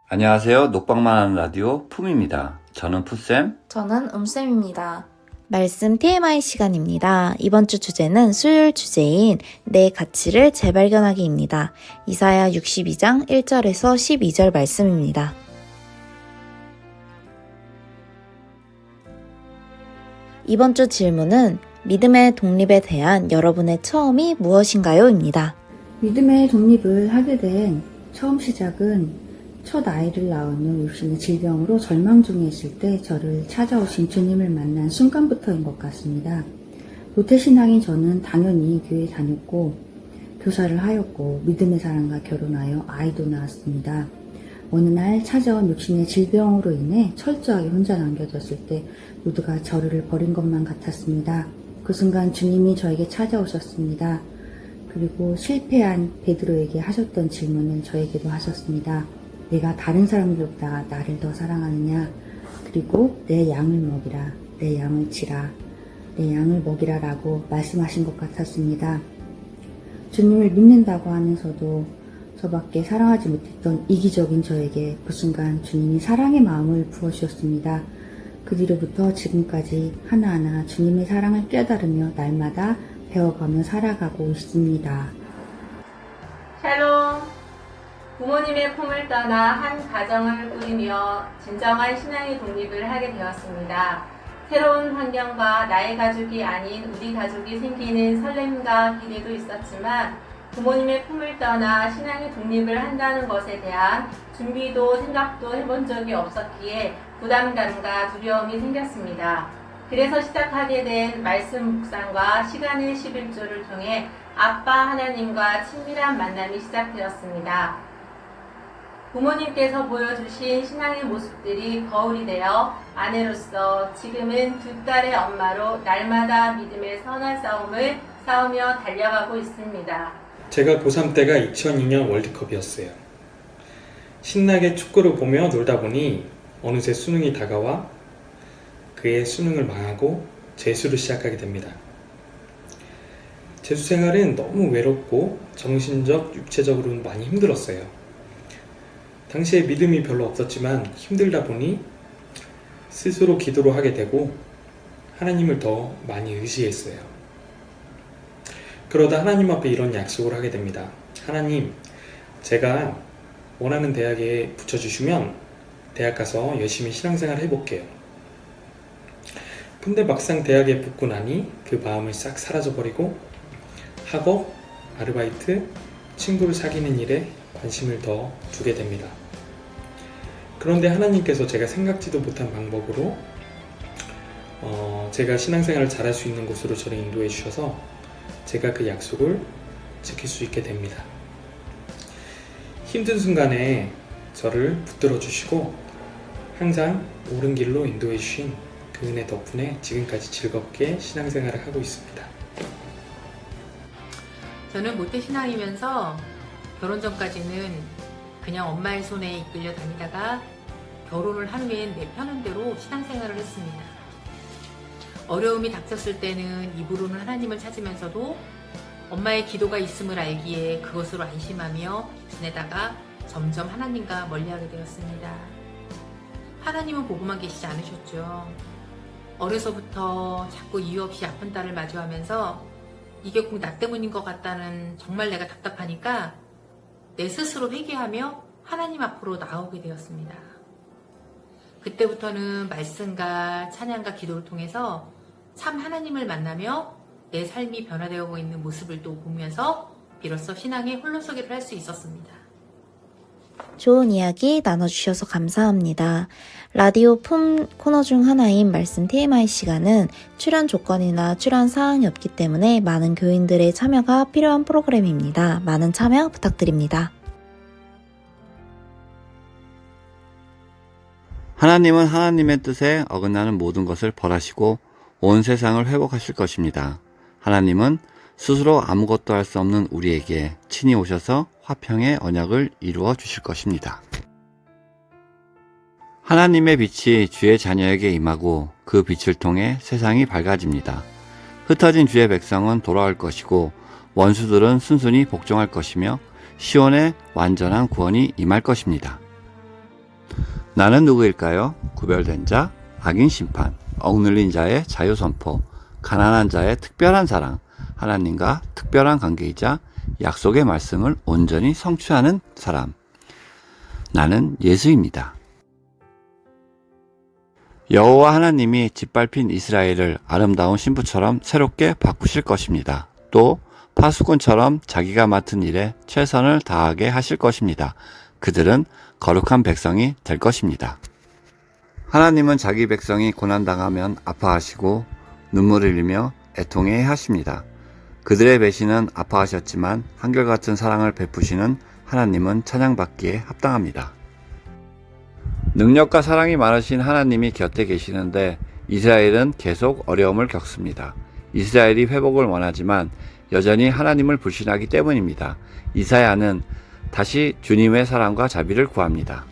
안녕하세요. 녹방만 하는 라디오 품입니다. 저는 푸쌤. 저는 음쌤입니다. 말씀 TMI 시간입니다. 이번 주 주제는 수요일 주제인 내 가치를 재발견하기입니다. 이사야 62장 1절에서 12절 말씀입니다. 이번 주 질문은 믿음의 독립에 대한 여러분의 처음이 무엇인가요? 입니다. 믿음의 독립을 하게 된 처음 시작은 첫 아이를 낳은 후 육신의 질병으로 절망 중에 있을 때 저를 찾아오신 주님을 만난 순간부터인 것 같습니다. 모태신앙인 저는 당연히 교회에 다녔고 교사를 하였고 믿음의 사람과 결혼하여 아이도 낳았습니다. 어느 날 찾아온 육신의 질병으로 인해 철저하게 혼자 남겨졌을 때 모두가 저를 버린 것만 같았습니다. 그 순간 주님이 저에게 찾아오셨습니다. 그리고 실패한 베드로에게 하셨던 질문을 저에게도 하셨습니다. 내가 다른 사람들보다 나를 더 사랑하느냐? 그리고 내 양을 먹이라, 내 양을 치라, 내 양을 먹이라 라고 말씀하신 것 같았습니다. 주님을 믿는다고 하면서도 저밖에 사랑하지 못했던 이기적인 저에게 그 순간 주님이 사랑의 마음을 부어주셨습니다. 그 뒤로부터 지금까지 하나하나 주님의 사랑을 깨달으며 날마다 배워가며 살아가고 있습니다. 샬롬! 부모님의 품을 떠나 한 가정을 꾸리며 진정한 신앙의 독립을 하게 되었습니다. 새로운 환경과 나의 가족이 아닌 우리 가족이 생기는 설렘과 기대도 있었지만 부모님의 품을 떠나 신앙의 독립을 한다는 것에 대한 준비도 생각도 해본 적이 없었기에 부담감과 두려움이 생겼습니다. 그래서 시작하게 된 말씀 묵상과 시간의 11조를 통해 아빠 하나님과 친밀한 만남이 시작되었습니다. 부모님께서 보여주신 신앙의 모습들이 거울이 되어 아내로서 지금은 두 딸의 엄마로 날마다 믿음의 선한 싸움을 싸우며 달려가고 있습니다. 제가 고3 때가 2002년 월드컵이었어요. 신나게 축구를 보며 놀다 보니 어느새 수능이 다가와 그의 수능을 망하고 재수를 시작하게 됩니다. 재수 생활은 너무 외롭고 정신적, 육체적으로는 많이 힘들었어요. 당시에 믿음이 별로 없었지만 힘들다 보니 스스로 기도를 하게 되고 하나님을 더 많이 의지했어요. 그러다 하나님 앞에 이런 약속을 하게 됩니다. 하나님, 제가 원하는 대학에 붙여주시면 대학 가서 열심히 신앙생활 해볼게요. 근데 막상 대학에 붙고 나니 그 마음을 싹 사라져버리고 학업, 아르바이트, 친구를 사귀는 일에 관심을 더 두게 됩니다. 그런데 하나님께서 제가 생각지도 못한 방법으로 제가 신앙생활을 잘할 수 있는 곳으로 저를 인도해 주셔서 제가 그 약속을 지킬 수 있게 됩니다. 힘든 순간에 저를 붙들어 주시고 항상 옳은 길로 인도해 주신 그 은혜 덕분에 지금까지 즐겁게 신앙생활을 하고 있습니다. 저는 모태신앙이면서 결혼 전까지는 그냥 엄마의 손에 이끌려 다니다가 결혼을 한 후엔 내 편한 대로 신앙생활을 했습니다. 어려움이 닥쳤을 때는 입으로는 하나님을 찾으면서도 엄마의 기도가 있음을 알기에 그것으로 안심하며 지내다가 점점 하나님과 멀리하게 되었습니다. 하나님은 보고만 계시지 않으셨죠. 어려서부터 자꾸 이유 없이 아픈 딸을 마주하면서 이게 꼭 나 때문인 것 같다는 정말 내가 답답하니까 내 스스로 회개하며 하나님 앞으로 나오게 되었습니다. 그때부터는 말씀과 찬양과 기도를 통해서 참 하나님을 만나며 내 삶이 변화되어 있는 모습을 또 보면서 비로소 신앙의 홀로서기를 할 수 있었습니다. 좋은 이야기 나눠주셔서 감사합니다. 라디오 품 코너 중 하나인 말씀 TMI 시간은 출연 조건이나 출연 사항이 없기 때문에 많은 교인들의 참여가 필요한 프로그램입니다. 많은 참여 부탁드립니다. 하나님은 하나님의 뜻에 어긋나는 모든 것을 벌하시고 온 세상을 회복하실 것입니다. 하나님은 스스로 아무것도 할 수 없는 우리에게 친히 오셔서 화평의 언약을 이루어 주실 것입니다. 하나님의 빛이 주의 자녀에게 임하고 그 빛을 통해 세상이 밝아집니다. 흩어진 주의 백성은 돌아올 것이고 원수들은 순순히 복종할 것이며 시온에 완전한 구원이 임할 것입니다. 나는 누구일까요? 구별된 자, 악인 심판, 억눌린 자의 자유 선포, 가난한 자의 특별한 사랑, 하나님과 특별한 관계이자 약속의 말씀을 온전히 성취하는 사람. 나는 예수입니다. 여호와 하나님이 짓밟힌 이스라엘을 아름다운 신부처럼 새롭게 바꾸실 것입니다. 또 파수꾼처럼 자기가 맡은 일에 최선을 다하게 하실 것입니다. 그들은 거룩한 백성이 될 것입니다. 하나님은 자기 백성이 고난당하면 아파하시고 눈물을 흘리며 애통해 하십니다. 그들의 배신은 아파하셨지만 한결같은 사랑을 베푸시는 하나님은 찬양받기에 합당합니다. 능력과 사랑이 많으신 하나님이 곁에 계시는데 이스라엘은 계속 어려움을 겪습니다. 이스라엘이 회복을 원하지만 여전히 하나님을 불신하기 때문입니다. 이사야는 다시 주님의 사랑과 자비를 구합니다.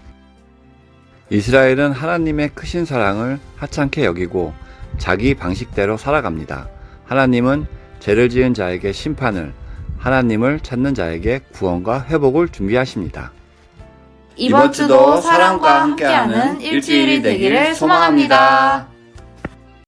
이스라엘은 하나님의 크신 사랑을 하찮게 여기고 자기 방식대로 살아갑니다. 하나님은 죄를 지은 자에게 심판을, 하나님을 찾는 자에게 구원과 회복을 준비하십니다. 이번 주도 사랑과 함께하는 일주일이 되기를 소망합니다.